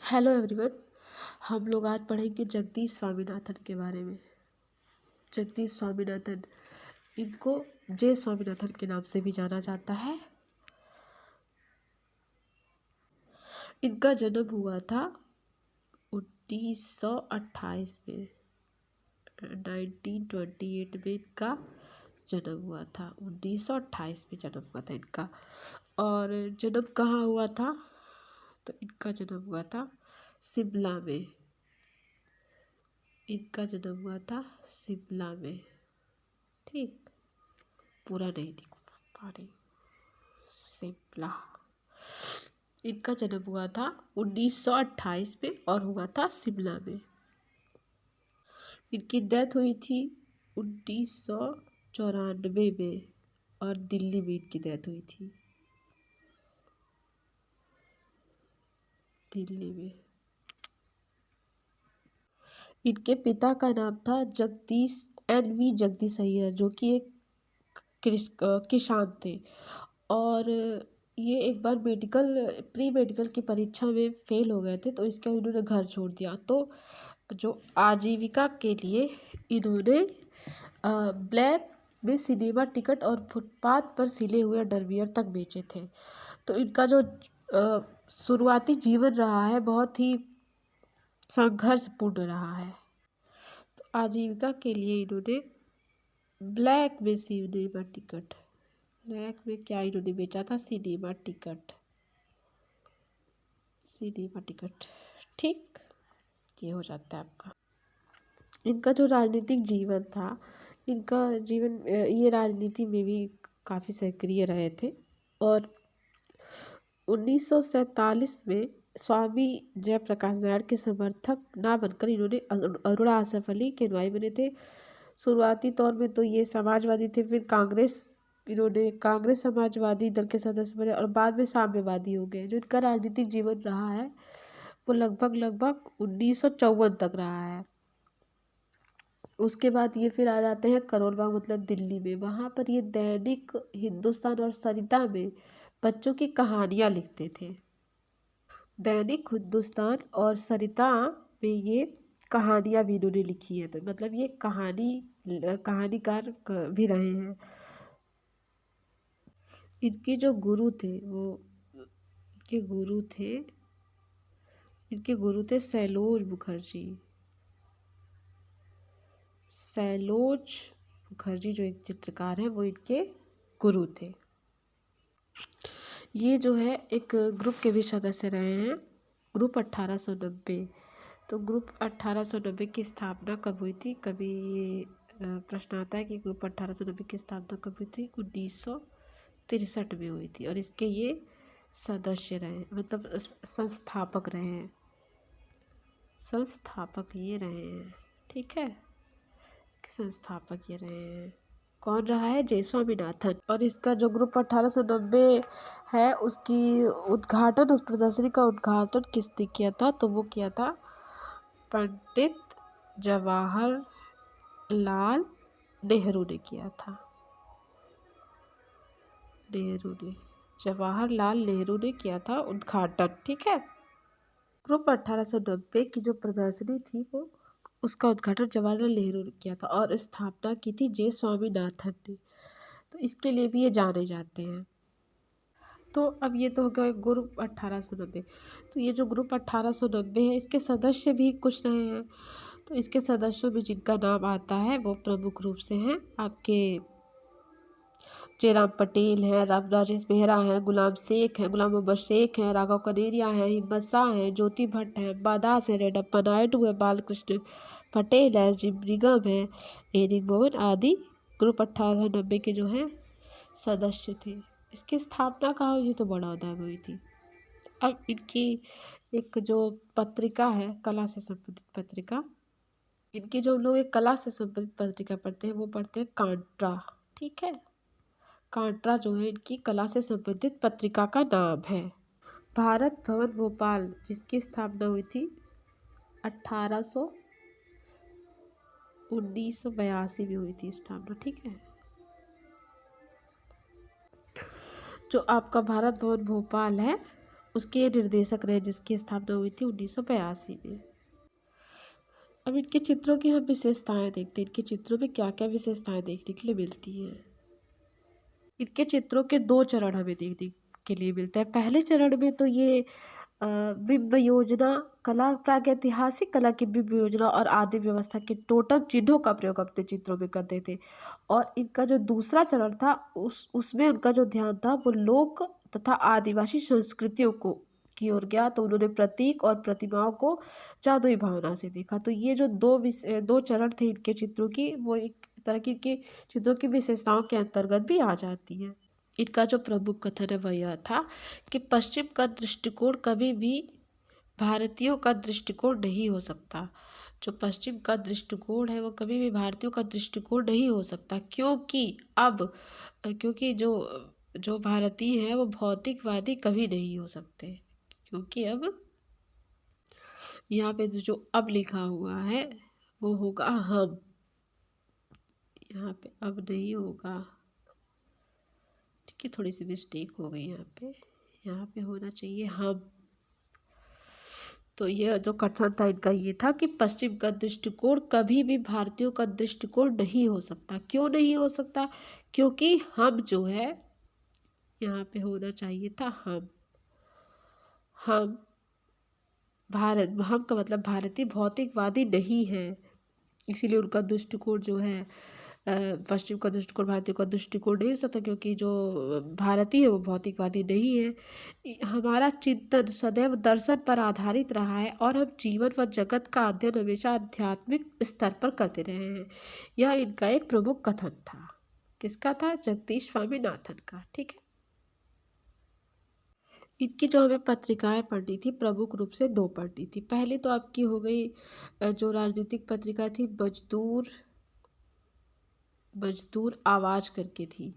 Hello everyone. हम लोग आज पढ़ेंगे जगदीश स्वामीनाथन के बारे में। जगदीश स्वामीनाथन, इनको जे स्वामीनाथन के नाम से भी जाना जाता है। इनका जन्म हुआ था 1928 में। 1928 में इनका जन्म हुआ था। 1928 में जन्म हुआ था इनका। और जन्म कहाँ हुआ था? तो इनका जन्म हुआ था शिमला में। इनका जन्म हुआ था शिमला में। ठीक, पूरा नहीं लिख पा रही। शिमला। इनका जन्म हुआ था 1928 में और हुआ था शिमला में। इनकी डेथ हुई थी 1994 में और दिल्ली में इनकी डेथ हुई थी। दिल्ली में। इनके पिता का नाम था जगदीश NV जगदीश अय्यर, जो कि एक किसान थे। और ये एक बार प्री मेडिकल की परीक्षा में फेल हो गए थे, तो इसके बाद इन्होंने घर छोड़ दिया। तो जो आजीविका के लिए इन्होंने ब्लैक में सिनेमा टिकट और फुटपाथ पर सिले हुए अंडरवियर तक बेचे थे। तो इनका जो शुरुआती जीवन रहा है बहुत ही संघर्षपूर्ण रहा है। तो आजीविका के लिए इन्होंने ब्लैक में सिनेमा टिकट, ब्लैक में क्या इन्होंने बेचा था? Cinema ticket. ठीक, ये हो जाता है आपका। इनका जो राजनीतिक जीवन था, इनका जीवन ये राजनीति में भी काफ़ी सक्रिय रहे थे। और 1947 में स्वामी जयप्रकाश नारायण के समर्थक ना बनकर इन्होंने अरुणा आसफ अली के नुमाई बने थे। शुरुआती तौर में तो ये समाजवादी थे, फिर इन्होंने कांग्रेस समाजवादी दल के सदस्य बने और बाद में साम्यवादी हो गए। जो इनका राजनीतिक जीवन रहा है वो लगभग 1954 तक रहा है। उसके बाद ये फिर आ जाते हैं करोल बाग, मतलब दिल्ली में। वहाँ पर ये दैनिक हिंदुस्तान और सरिता में बच्चों की कहानियाँ लिखते थे। दैनिक हिंदुस्तान और सरिता में ये कहानियाँ भी इन्होंने लिखी है। तो मतलब ये कहानीकार भी रहे हैं। इनके जो गुरु थे वो इनके गुरु थे सैलोज मुखर्जी जो एक चित्रकार है, वो इनके गुरु थे। ये जो है एक ग्रुप के भी सदस्य रहे हैं, ग्रुप 1890। तो ग्रुप 1890 की स्थापना कब हुई थी? कभी ये प्रश्न आता है कि ग्रुप 1890 की स्थापना कब हुई थी? 1963 में हुई थी। और इसके ये सदस्य रहे, मतलब संस्थापक रहे हैं। ठीक है, संस्थापक ये रहे हैं। कौन रहा है? जे स्वामीनाथन। और इसका जो ग्रुप 1890 है, उस प्रदर्शनी का उद्घाटन किसने किया था? तो वो किया था पंडित जवाहरलाल नेहरू ने किया था। जवाहरलाल नेहरू ने किया था उद्घाटन। ठीक है। ग्रुप 1890 की जो प्रदर्शनी थी वो उसका उद्घाटन जवाहरलाल नेहरू ने किया था और स्थापना की थी जे स्वामीनाथन ने। तो इसके लिए भी ये जाने जाते हैं। तो अब ये तो हो गया ग्रुप 1890। तो ये जो ग्रुप 1890 है, इसके सदस्य भी कुछ रहे हैं। तो इसके सदस्यों में जिनका नाम आता है वो प्रमुख रूप से हैं आपके जयराम पटेल हैं, राम राजेश बेहरा हैं, गुलाम मोहम्मद शेख हैं, राघव कनेरिया हैं, हिम्मत शाह हैं, ज्योति भट्ट हैं, मादास हैं, रेड्डप्पा नायडू है, बालकृष्ण पटेल है, जिम निगम है, एरिक मोहन आदि ग्रुप 1890 के जो हैं सदस्य थे। इसकी स्थापना कहाँ हुई? तो बड़ौदा में हुई थी। अब इनकी एक जो पत्रिका है, कला से संबंधित पत्रिका, इनकी जो लोग एक कला से संबंधित पत्रिका पढ़ते हैं वो पढ़ते हैं कांट्रा। ठीक है, कांट्रा जो है इनकी कला से संबंधित पत्रिका का नाम है। भारत भवन भोपाल, जिसकी स्थापना हुई थी 1982 में हुई थी स्थापना। ठीक है। जो आपका भारत भवन भोपाल है उसके ये निर्देशक रहे, जिसकी स्थापना हुई थी 1982 में। अब इनके चित्रों की हम विशेषताएं देखते हैं, इनके चित्रों में क्या क्या विशेषताएं देखने के लिए मिलती हैं। इनके चित्रों के दो चरण हमें देखने के लिए मिलते हैं। पहले चरण में तो ये बिंब योजना, कला, प्रागैतिहासिक कला की बिंब योजना और आदि व्यवस्था के टोटम चिन्हों का प्रयोग अपने चित्रों में करते थे। और इनका जो दूसरा चरण था उसमें उनका जो ध्यान था वो लोक तथा आदिवासी संस्कृतियों को की ओर गया। तो उन्होंने प्रतीक और प्रतिमाओं को जादुई भावना से देखा। तो ये जो दो चरण थे इनके चित्रों की, वो एक तरह की इनके चित्रों की विशेषताओं के अंतर्गत भी आ जाती हैं। इनका जो प्रमुख कथन है वह यह था कि पश्चिम का दृष्टिकोण कभी भी भारतीयों का दृष्टिकोण नहीं हो सकता। जो पश्चिम का दृष्टिकोण है वो कभी भी भारतीयों का दृष्टिकोण नहीं हो सकता, क्योंकि जो जो भारतीय है वो भौतिकवादी कभी नहीं हो सकते। क्योंकि अब यहाँ पे जो अब लिखा हुआ है वो होगा हम, यहाँ पे अब नहीं होगा। ठीक है, थोड़ी सी मिस्टेक हो गई यहाँ पे होना चाहिए हम। तो यह जो कथन था इनका ये था कि पश्चिम का दृष्टिकोण कभी भी भारतीयों का दृष्टिकोण नहीं हो सकता। क्यों नहीं हो सकता? क्योंकि हम जो है, यहाँ पे होना चाहिए था हम भारत, हम का मतलब भारतीय भौतिकवादी नहीं है। इसीलिए उनका दृष्टिकोण जो है पश्चिम का दृष्टिकोण भारतीय का दृष्टिकोण नहीं हो सकता, क्योंकि जो भारतीय है वो भौतिकवादी नहीं है। हमारा चिंतन सदैव दर्शन पर आधारित रहा है और हम जीवन व जगत का अध्ययन हमेशा आध्यात्मिक स्तर पर करते रहे हैं। यह इनका एक प्रमुख कथन था। किसका था? जगदीश स्वामीनाथन का। ठीक है, इनकी जो हमें पत्रिकाएं पढ़नी थी, प्रमुख रूप से दो पढ़नी थी। पहले तो आपकी हो गई जो राजनीतिक पत्रिका थी मजदूर आवाज करके थी,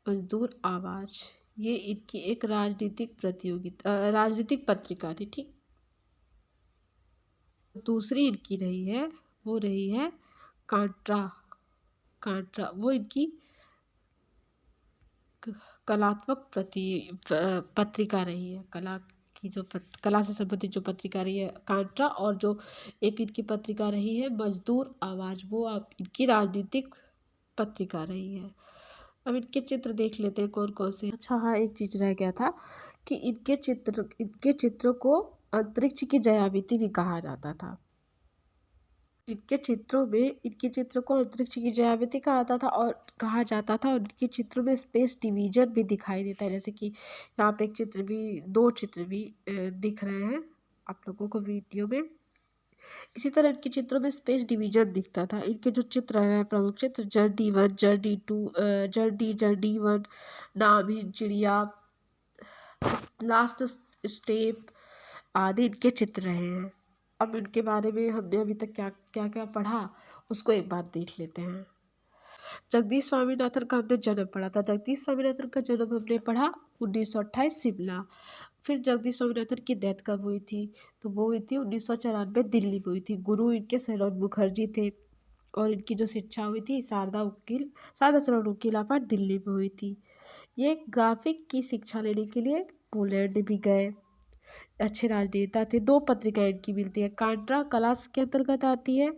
मजदूर आवाज। ये इनकी एक राजनीतिक पत्रिका थी। ठीक, दूसरी इनकी रही है वो रही है कांट्रा। वो इनकी कलात्मक पत्रिका रही है। कला से संबंधित जो पत्रिका रही है कांट्रा, और जो एक इनकी पत्रिका रही है मजदूर आवाज, वो आप इनकी राजनीतिक पत्रिका रही है। अब इनके चित्र देख लेते हैं कौन कौन से। अच्छा हाँ, एक चीज रह गया था कि इनके चित्र को अंतरिक्ष की जयामिति भी कहा जाता था। इनके चित्र को अंतरिक्ष की ज्यामिति कहा जाता था और इनके चित्रों में स्पेस डिवीजन भी दिखाई देता है। जैसे कि यहाँ पे दो चित्र भी दिख रहे हैं आप लोगों को वीडियो में। इसी तरह इनके चित्रों में स्पेस डिवीजन दिखता था। इनके जो चित्र हैं प्रमुख चित्र, जर्नी 1, जर्नी 2, जर्नी 1, नाभिन, चिड़िया, लास्ट स्टेप आदि इनके चित्र रहे हैं। अब इनके बारे में हमने अभी तक क्या क्या क्या पढ़ा उसको एक बार देख लेते हैं। जगदीश स्वामीनाथन का हमने जन्म पढ़ा था। जगदीश स्वामीनाथन का जन्म हमने पढ़ा 1928 शिमला। फिर जगदीश स्वामीनाथन की डेथ कब हुई थी? तो वो हुई थी 1994 दिल्ली में हुई थी। गुरु इनके सैलोन मुखर्जी थे और इनकी जो शिक्षा हुई थी शारदा चरण वकीलापट दिल्ली में हुई थी। ये ग्राफिक की शिक्षा लेने के लिए पोलैंड भी गए। अच्छे राजनेता थे। दो पत्रिकाएं इनकी मिलती है। कांट्रा कला के अंतर्गत आती है,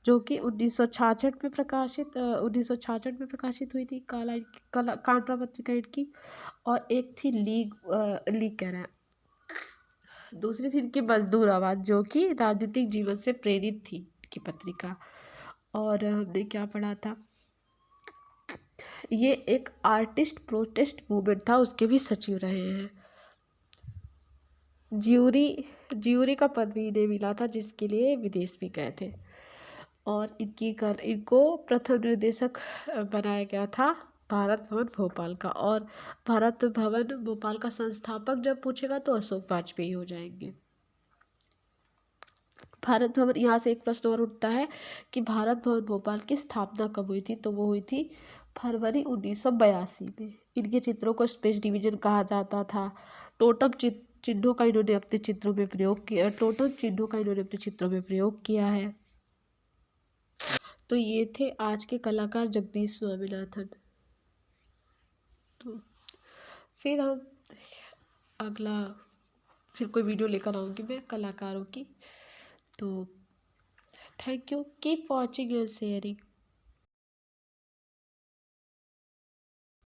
जो कि 1966 में प्रकाशित हुई थी। कांट्रा पत्रिका इनकी। और एक थी लीग कह रहा है, दूसरी थी इनकी मजदूर आवाज, जो कि राजनीतिक जीवन से प्रेरित थी इनकी पत्रिका। और हमने क्या पढ़ा था, ये एक आर्टिस्ट प्रोटेस्ट मूवमेंट था, उसके भी सचिव रहे हैं। ज्यूरी का पद भी इन्हें मिला था, जिसके लिए विदेश भी गए थे। और इनको प्रथम निर्देशक बनाया गया था भारत भवन भोपाल का। और भारत भवन भोपाल का संस्थापक जब पूछेगा तो अशोक वाजपेयी हो जाएंगे। भारत भवन, यहाँ से एक प्रश्न और उठता है कि भारत भवन भोपाल की स्थापना कब हुई थी? तो वो हुई थी फरवरी 1982 में। इनके चित्रों को स्पेस डिवीजन कहा जाता था। टोटम चिन्हों का इन्होंने अपने चित्रों में प्रयोग किया है। तो ये थे आज के कलाकार जगदीश स्वामीनाथन। तो फिर हम अगला फिर कोई वीडियो लेकर आऊँगी मैं कलाकारों की। तो thank you, keep watching and sharing.